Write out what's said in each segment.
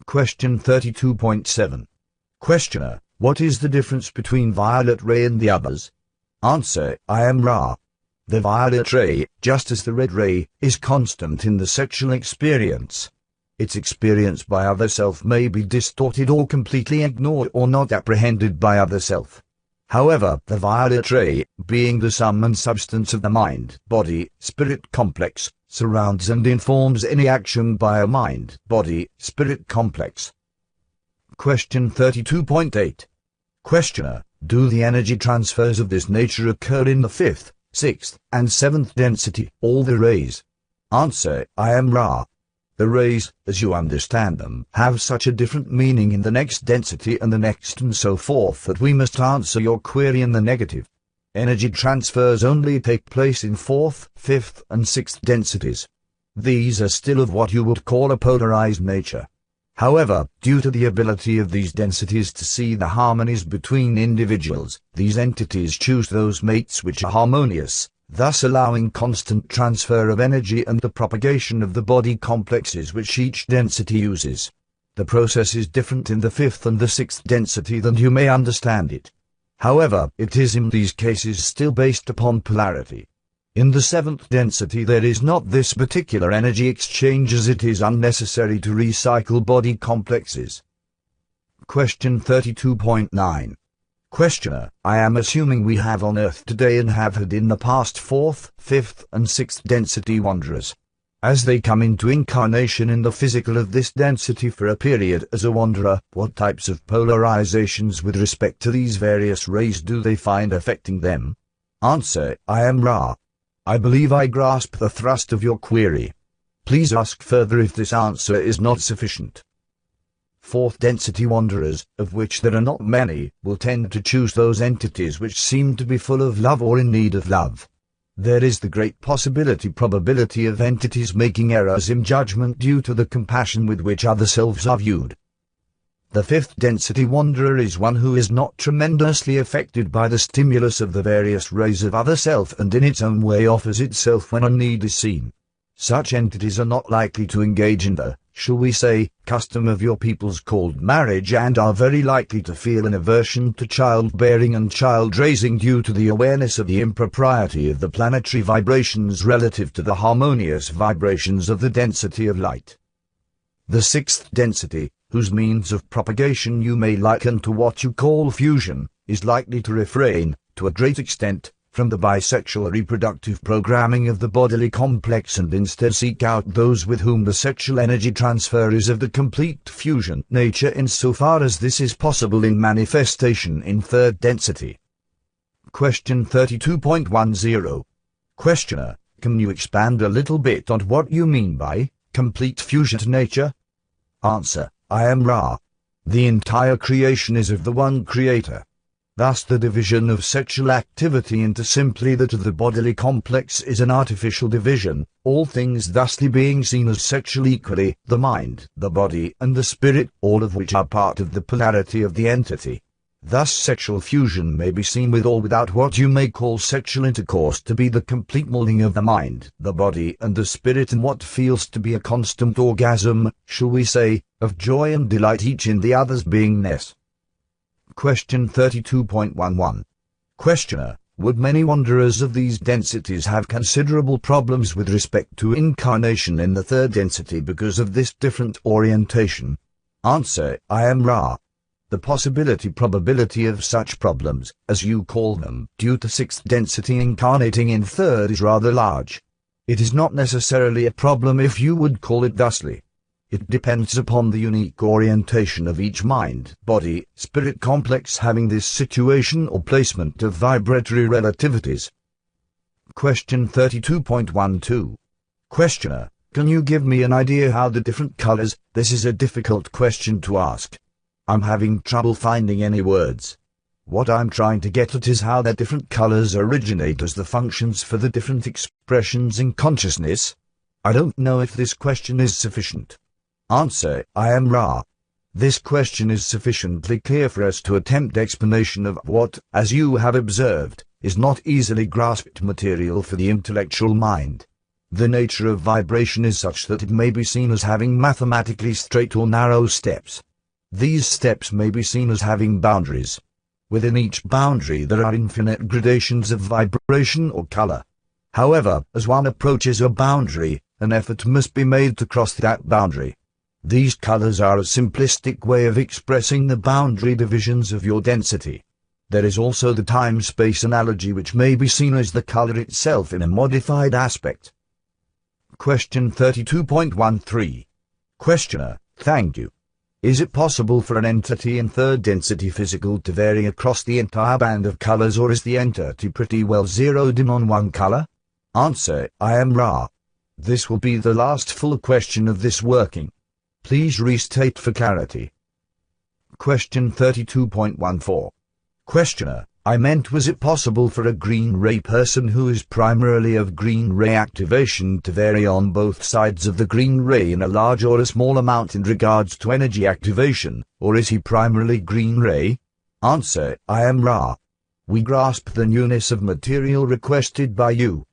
Question 32.7. Questioner, what is the difference between violet ray and the others? Answer, I am Ra. The violet ray, just as the red ray, is constant in the sexual experience. Its experience by other self may be distorted or completely ignored or not apprehended by other self. However, the violet ray, being the sum and substance of the mind, body, spirit complex, surrounds and informs any action by a mind, body, spirit complex. Question 32.8. Questioner, do the energy transfers of this nature occur in the 5th, 6th, and 7th density, all the rays? Answer, I am Ra. The rays, as you understand them, have such a different meaning in the next density and the next and so forth that we must answer your query in the negative. Energy transfers only take place in 4th, 5th, and 6th densities. These are still of what you would call a polarized nature. However, due to the ability of these densities to see the harmonies between individuals, these entities choose those mates which are harmonious, thus allowing constant transfer of energy and the propagation of the body complexes which each density uses. The process is different in the 5th and the 6th density than you may understand it. However, it is in these cases still based upon polarity. In the 7th density there is not this particular energy exchange, as it is unnecessary to recycle body complexes. Question 32.9. Questioner, I am assuming we have on Earth today and have had in the past 4th, 5th, and 6th density wanderers. As they come into incarnation in the physical of this density for a period as a wanderer, what types of polarizations with respect to these various rays do they find affecting them? Answer, I am Ra. I believe I grasp the thrust of your query. Please ask further if this answer is not sufficient. 4th density wanderers, of which there are not many, will tend to choose those entities which seem to be full of love or in need of love. There is the great probability of entities making errors in judgment due to the compassion with which other selves are viewed. The 5th density wanderer is one who is not tremendously affected by the stimulus of the various rays of other self and in its own way offers itself when a need is seen. Such entities are not likely to engage in the, shall we say, custom of your peoples called marriage, and are very likely to feel an aversion to childbearing and child-raising due to the awareness of the impropriety of the planetary vibrations relative to the harmonious vibrations of the density of light. The 6th density, whose means of propagation you may liken to what you call fusion, is likely to refrain, to a great extent, from the bisexual reproductive programming of the bodily complex and instead seek out those with whom the sexual energy transfer is of the complete fusion nature insofar as this is possible in manifestation in 3rd density. Question 32.10. Questioner, can you expand a little bit on what you mean by complete fusion nature? Answer, I am Ra. The entire creation is of the one creator. Thus the division of sexual activity into simply that of the bodily complex is an artificial division, all things thusly being seen as sexual equally, the mind, the body, and the spirit, all of which are part of the polarity of the entity. Thus sexual fusion may be seen with or without what you may call sexual intercourse to be the complete molding of the mind, the body, and the spirit in what feels to be a constant orgasm, shall we say, of joy and delight each in the other's beingness. Question 32.11. Questioner, would many wanderers of these densities have considerable problems with respect to incarnation in the 3rd density because of this different orientation? Answer, I am Ra. The probability of such problems, as you call them, due to 6th density incarnating in 3rd is rather large. It is not necessarily a problem if you would call it thusly. It depends upon the unique orientation of each mind, body, spirit complex having this situation or placement of vibratory relativities. Question 32.12. Questioner, can you give me an idea how the different colors? This is a difficult question to ask. I'm having trouble finding any words. What I'm trying to get at is how the different colors originate as the functions for the different expressions in consciousness. I don't know if this question is sufficient. Answer, I am Ra. This question is sufficiently clear for us to attempt explanation of what, as you have observed, is not easily grasped material for the intellectual mind. The nature of vibration is such that it may be seen as having mathematically straight or narrow steps. These steps may be seen as having boundaries. Within each boundary there are infinite gradations of vibration or color. However, as one approaches a boundary, an effort must be made to cross that boundary. These colors are a simplistic way of expressing the boundary divisions of your density. There is also the time-space analogy, which may be seen as the color itself in a modified aspect. Question 32.13. Questioner: thank you. Is it possible for an entity in third density physical to vary across the entire band of colors, or is the entity pretty well zeroed in on one color? Answer: I am Ra. This will be the last full question of this working. Please restate for clarity. Question 32.14. Questioner: I meant, was it possible for a green ray person who is primarily of green ray activation to vary on both sides of the green ray in a large or a small amount in regards to energy activation, or is he primarily green ray? Answer: I am Ra. We grasp the newness of material requested by you.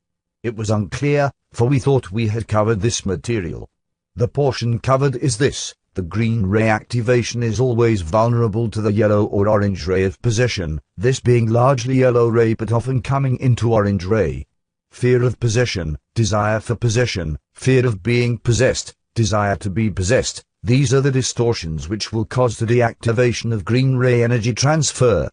It was unclear, for we thought we had covered this material. The portion covered is this: the green ray activation is always vulnerable to the yellow or orange ray of possession, this being largely yellow ray but often coming into orange ray. Fear of possession, desire for possession, fear of being possessed, desire to be possessed, these are the distortions which will cause the deactivation of green ray energy transfer.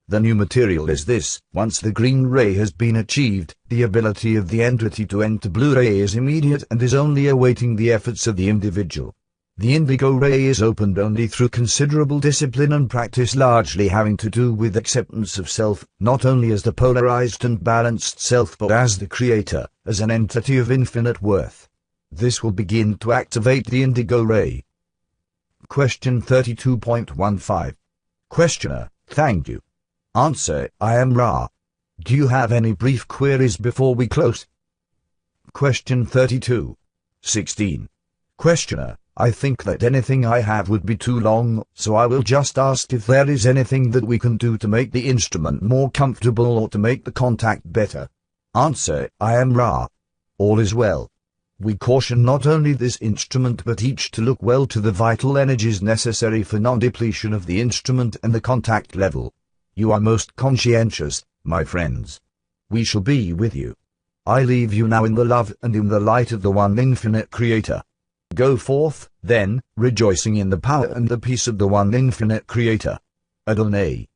The new material is this: once the green ray has been achieved, the ability of the entity to enter blue ray is immediate and is only awaiting the efforts of the individual. The indigo ray is opened only through considerable discipline and practice, largely having to do with acceptance of self, not only as the polarized and balanced self but as the creator, as an entity of infinite worth. This will begin to activate the indigo ray. Question 32.15. Questioner: thank you. Answer: I am Ra. Do you have any brief queries before we close? Question 32.16. Questioner: I think that anything I have would be too long, so I will just ask if there is anything that we can do to make the instrument more comfortable or to make the contact better. Answer: I am Ra. All is well. We caution not only this instrument but each to look well to the vital energies necessary for non-depletion of the instrument and the contact level. You are most conscientious, my friends. We shall be with you. I leave you now in the love and in the light of the one infinite Creator. Go forth, then, rejoicing in the power and the peace of the one infinite Creator. Adonai.